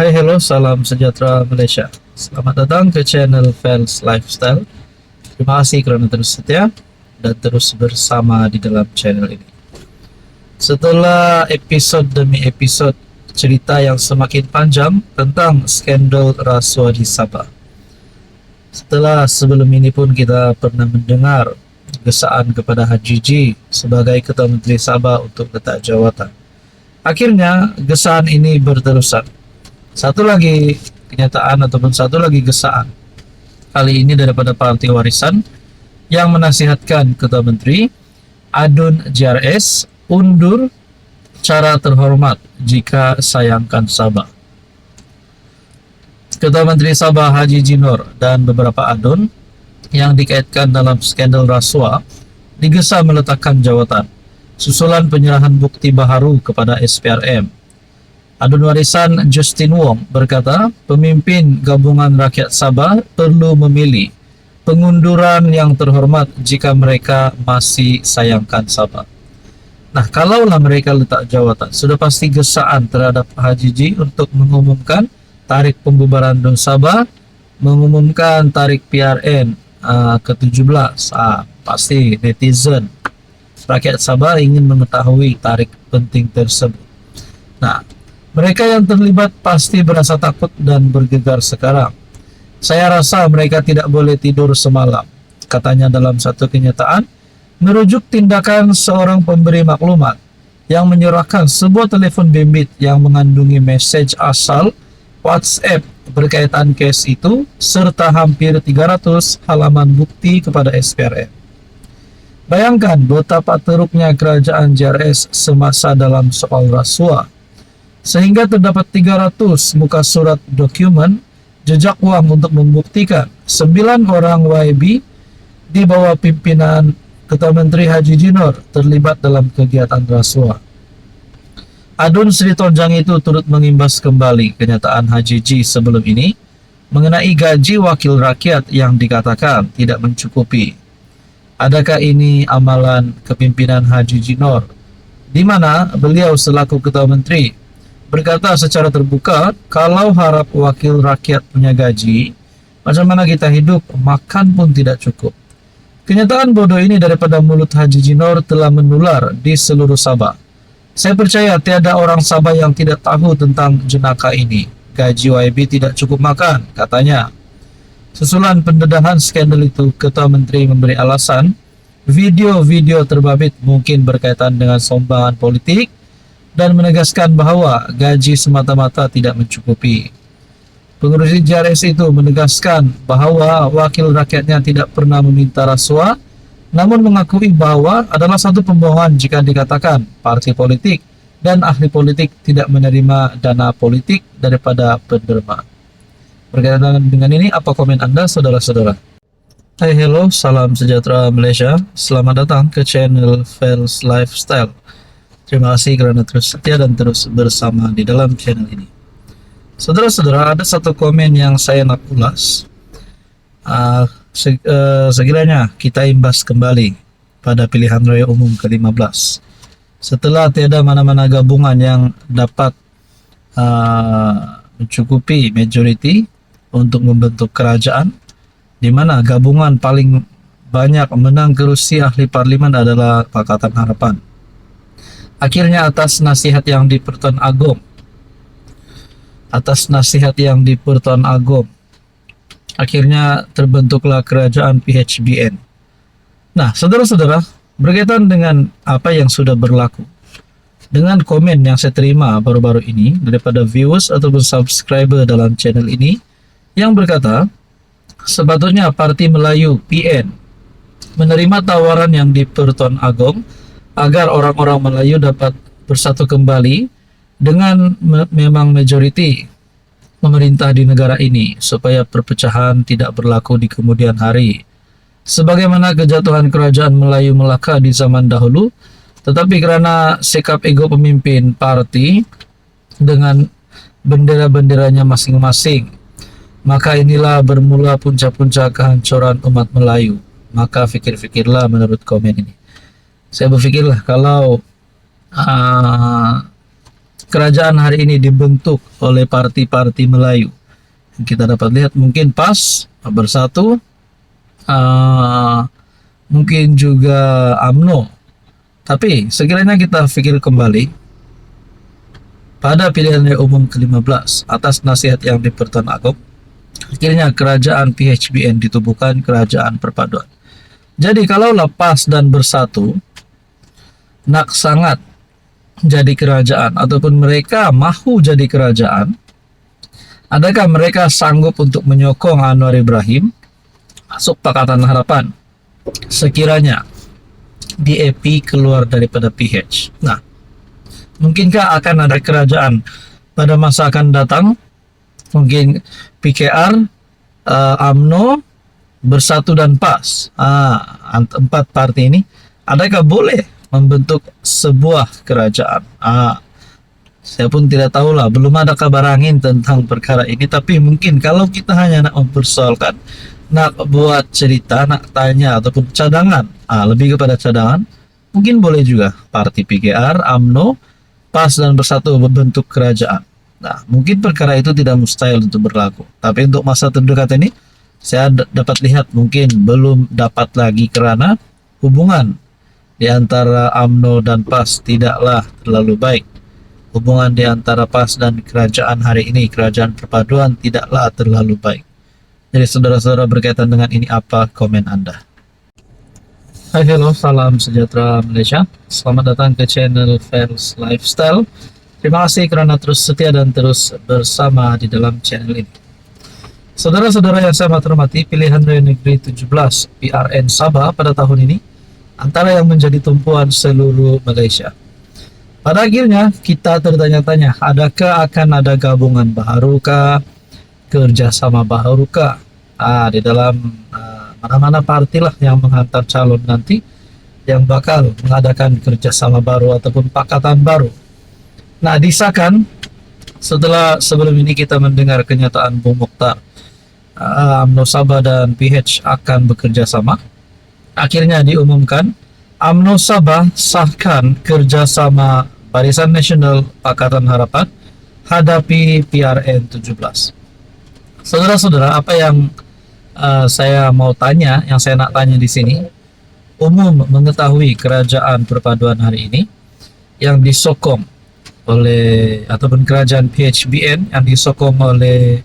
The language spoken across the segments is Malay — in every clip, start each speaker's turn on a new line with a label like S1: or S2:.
S1: Hai, hello, salam sejahtera Malaysia. Selamat datang ke channel Fels Lifestyle. Terima kasih kerana terus setia dan terus bersama di dalam channel ini. Setelah episod demi episod cerita yang semakin panjang tentang skandal rasuah di Sabah, setelah sebelum ini pun kita pernah mendengar gesaan kepada Haji G sebagai Ketua Menteri Sabah untuk letak jawatan. Akhirnya gesaan ini berterusan. Satu lagi kenyataan ataupun satu lagi gesaan, kali ini daripada Parti Warisan yang menasihatkan Ketua Menteri Adun JRS undur cara terhormat jika sayangkan Sabah. Ketua Menteri Sabah Haji Jinor dan beberapa adun yang dikaitkan dalam skandal rasuah digesa meletakkan jawatan susulan penyerahan bukti baharu kepada SPRM. Adun Warisan Justin Wong berkata, pemimpin Gabungan Rakyat Sabah perlu memilih pengunduran yang terhormat jika mereka masih sayangkan Sabah. Nah, kalaulah mereka letak jawatan, sudah pasti gesaan terhadap Haji G untuk mengumumkan tarik pembubaran DUN Sabah, mengumumkan tarik PRN ke-17. Pasti netizen rakyat Sabah ingin mengetahui tarik penting tersebut. Nah, mereka yang terlibat pasti berasa takut dan bergegar sekarang. Saya rasa mereka tidak boleh tidur semalam, katanya dalam satu kenyataan, merujuk tindakan seorang pemberi maklumat yang menyerahkan sebuah telefon bimbit yang mengandungi mesej asal WhatsApp berkaitan kes itu serta hampir 300 halaman bukti kepada SPRM. Bayangkan betapa teruknya kerajaan JRS semasa dalam soal rasuah, sehingga terdapat 300 muka surat dokumen jejak uang untuk membuktikan 9 orang YB di bawah pimpinan Ketua Menteri Haji Jinor terlibat dalam kegiatan rasuah. Adun Sri Tonjang itu turut mengimbas kembali kenyataan Haji G sebelum ini mengenai gaji wakil rakyat yang dikatakan tidak mencukupi. Adakah ini amalan kepimpinan Haji Jinor, di mana beliau selaku Ketua Menteri berkata secara terbuka, kalau harap wakil rakyat punya gaji, macam mana kita hidup, makan pun tidak cukup. Kenyataan bodoh ini daripada mulut Haji Jinor telah menular di seluruh Sabah. Saya percaya tiada orang Sabah yang tidak tahu tentang jenaka ini. Gaji YB tidak cukup makan, katanya. Susulan pendedahan skandal itu, Ketua Menteri memberi alasan, video-video terbabit mungkin berkaitan dengan sumbangan politik dan menegaskan bahawa gaji semata-mata tidak mencukupi. Pengurusi JRS itu menegaskan bahawa wakil rakyatnya tidak pernah meminta rasuah, namun mengakui bahawa adalah satu pembohongan jika dikatakan parti politik dan ahli politik tidak menerima dana politik daripada penderma. Berkaitan dengan ini, apa komen Anda, saudara-saudara? Hai, hello, salam sejahtera Malaysia. Selamat datang ke channel Fels Lifestyle. Terima kasih kerana terus setia dan terus bersama di dalam channel ini. Saudara-saudara, ada satu komen yang saya nak ulas. Sekiranya kita imbas kembali pada pilihan raya umum ke-15, setelah tiada mana-mana gabungan yang dapat mencukupi majoriti untuk membentuk kerajaan, di mana gabungan paling banyak menang kerusi ahli parlimen adalah Pakatan Harapan. Akhirnya atas nasihat yang di Pertuan Agong, akhirnya terbentuklah kerajaan PHBN. Nah, saudara-saudara, berkaitan dengan apa yang sudah berlaku, dengan komen yang saya terima baru-baru ini daripada viewers ataupun subscriber dalam channel ini yang berkata, sebetulnya Parti Melayu PN menerima tawaran yang di Pertuan Agong agar orang-orang Melayu dapat bersatu kembali dengan memang majoriti memerintah di negara ini supaya perpecahan tidak berlaku di kemudian hari. Sebagaimana kejatuhan kerajaan Melayu Melaka di zaman dahulu, tetapi kerana sikap ego pemimpin parti dengan bendera-benderanya masing-masing, maka inilah bermula punca-punca kehancuran umat Melayu. Maka fikir-fikirlah menurut komen ini. Saya berfikirlah kalau kerajaan hari ini dibentuk oleh parti-parti Melayu. Kita dapat lihat mungkin PAS, Bersatu, mungkin juga UMNO. Tapi sekiranya kita pikir kembali pada pilihan raya umum ke-15 atas nasihat yang di Pertuan Agong, akhirnya kerajaan PHBN ditubuhkan, kerajaan perpaduan. Jadi kalau PAS dan Bersatu nak sangat jadi kerajaan ataupun mereka mahu jadi kerajaan, adakah mereka sanggup untuk menyokong Anwar Ibrahim masuk Pakatan Harapan sekiranya DAP keluar daripada PH? Nah, mungkinkah akan ada kerajaan pada masa akan datang? Mungkin PKR, UMNO, Bersatu dan PAS, empat parti ini, adakah boleh membentuk sebuah kerajaan? Saya pun tidak tahulah, belum ada kabar angin tentang perkara ini. Tapi mungkin kalau kita hanya nak mempersoalkan, nak buat cerita, nak tanya ataupun cadangan, lebih kepada cadangan, mungkin boleh juga parti PKR, UMNO, PAS dan Bersatu membentuk kerajaan. Nah, mungkin perkara itu tidak mustahil untuk berlaku. Tapi untuk masa terdekat ini, saya dapat lihat mungkin belum dapat lagi karena hubungan di antara UMNO dan PAS tidaklah terlalu baik. Hubungan di antara PAS dan kerajaan hari ini, kerajaan perpaduan, tidaklah terlalu baik. Jadi saudara-saudara, berkaitan dengan ini, apa komen Anda? Hai, hello, salam sejahtera Malaysia. Selamat datang ke channel Fairs Lifestyle. Terima kasih kerana terus setia dan terus bersama di dalam channel ini. Saudara-saudara yang saya hormati, pilihan raya negeri 17 PRN Sabah pada tahun ini antara yang menjadi tumpuan seluruh Malaysia. Pada akhirnya kita tertanya-tanya, adakah akan ada gabungan baharukah, kerjasama baharukah di dalam mana-mana partilah yang menghantar calon nanti yang bakal mengadakan kerjasama baru ataupun pakatan baru. Nah, disahkan setelah sebelum ini kita mendengar kenyataan Bung Mokhtar, UMNO Sabah dan PH akan bekerja sama. Akhirnya diumumkan UMNO Sabah sahkan kerjasama Barisan Nasional Pakatan Harapan hadapi PRN 17. Saudara-saudara, apa yang saya mau tanya, yang saya nak tanya di sini, umum mengetahui kerajaan perpaduan hari ini yang disokong oleh ataupun kerajaan PHBN yang disokong oleh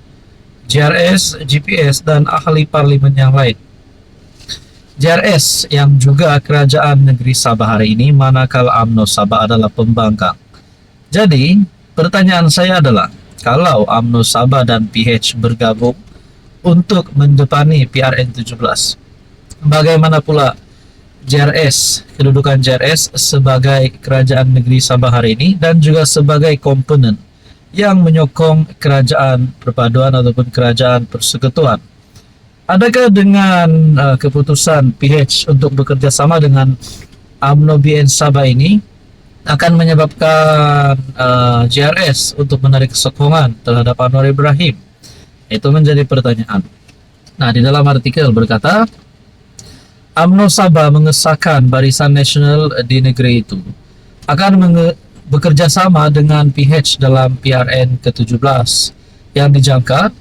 S1: JRS, GPS dan ahli parlimen yang lain. JRS yang juga kerajaan negeri Sabah hari ini, manakala UMNO Sabah adalah pembangkang. Jadi, pertanyaan saya adalah, kalau UMNO Sabah dan PH bergabung untuk mendepani PRN 17, bagaimana pula JRS, kedudukan JRS sebagai kerajaan negeri Sabah hari ini dan juga sebagai komponen yang menyokong kerajaan perpaduan ataupun kerajaan persekutuan? Adakah dengan keputusan PH untuk bekerja sama dengan UMNO BN Sabah ini akan menyebabkan JRS untuk menarik sokongan terhadap Anwar Ibrahim? Itu menjadi pertanyaan. Nah, di dalam artikel berkata, UMNO Sabah mengesahkan Barisan Nasional di negeri itu akan bekerja sama dengan PH dalam PRN ke-17 yang dijangka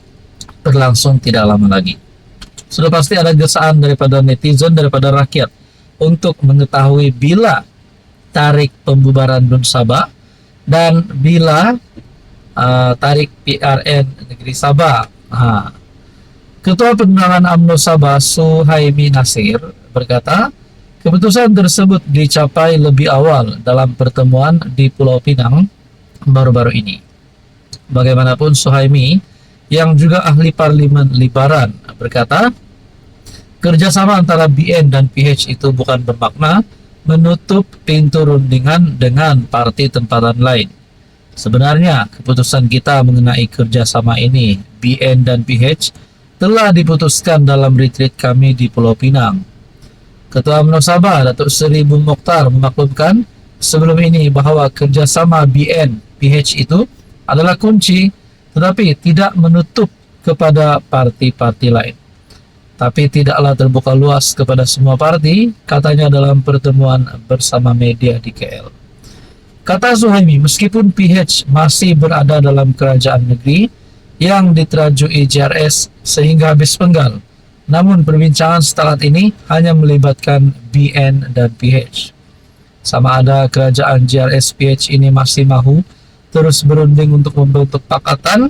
S1: berlangsung tidak lama lagi. Sudah pasti ada gesaan daripada netizen, daripada rakyat untuk mengetahui bila tarik pembubaran DUN Sabah dan bila tarik PRN negeri Sabah. Ketua Penerangan UMNO Sabah Suhaimi Nasir berkata, keputusan tersebut dicapai lebih awal dalam pertemuan di Pulau Pinang baru-baru ini. Bagaimanapun, Suhaimi yang juga ahli parlimen Libaran berkata, kerjasama antara BN dan PH itu bukan bermakna menutup pintu rundingan dengan parti tempatan lain. Sebenarnya, keputusan kita mengenai kerjasama ini, BN dan PH, telah diputuskan dalam retreat kami di Pulau Pinang. Ketua UMNO Sabah, Datuk Seri Bung Mokhtar, memaklumkan sebelum ini bahawa kerjasama BN PH itu adalah kunci, tetapi tidak menutup kepada parti-parti lain. Tapi tidaklah terbuka luas kepada semua parti, katanya dalam pertemuan bersama media di KL. Kata Suhaimi, meskipun PH masih berada dalam kerajaan negeri yang diterajui JRS sehingga habis penggal, namun perbincangan saat ini hanya melibatkan BN dan PH. Sama ada kerajaan JRS PH ini masih mahu terus berunding untuk membentuk pakatan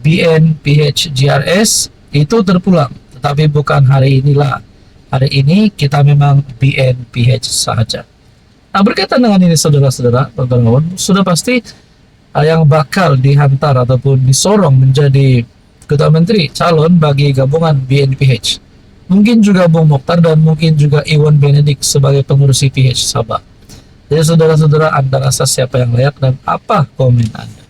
S1: BN PH JRS, itu terpulang, tetapi bukan hari inilah. Hari ini kita memang BN PH sahaja. Nah, berkaitan dengan ini saudara-saudara, kawan-kawan, sudah pasti yang bakal dihantar ataupun disorong menjadi Ketua Menteri calon bagi gabungan BNPH. Mungkin juga Bung Mokhtar dan mungkin juga Iwan Benedik sebagai pengurus PH Sabah. Jadi saudara-saudara, Anda rasa siapa yang layak dan apa komen Anda?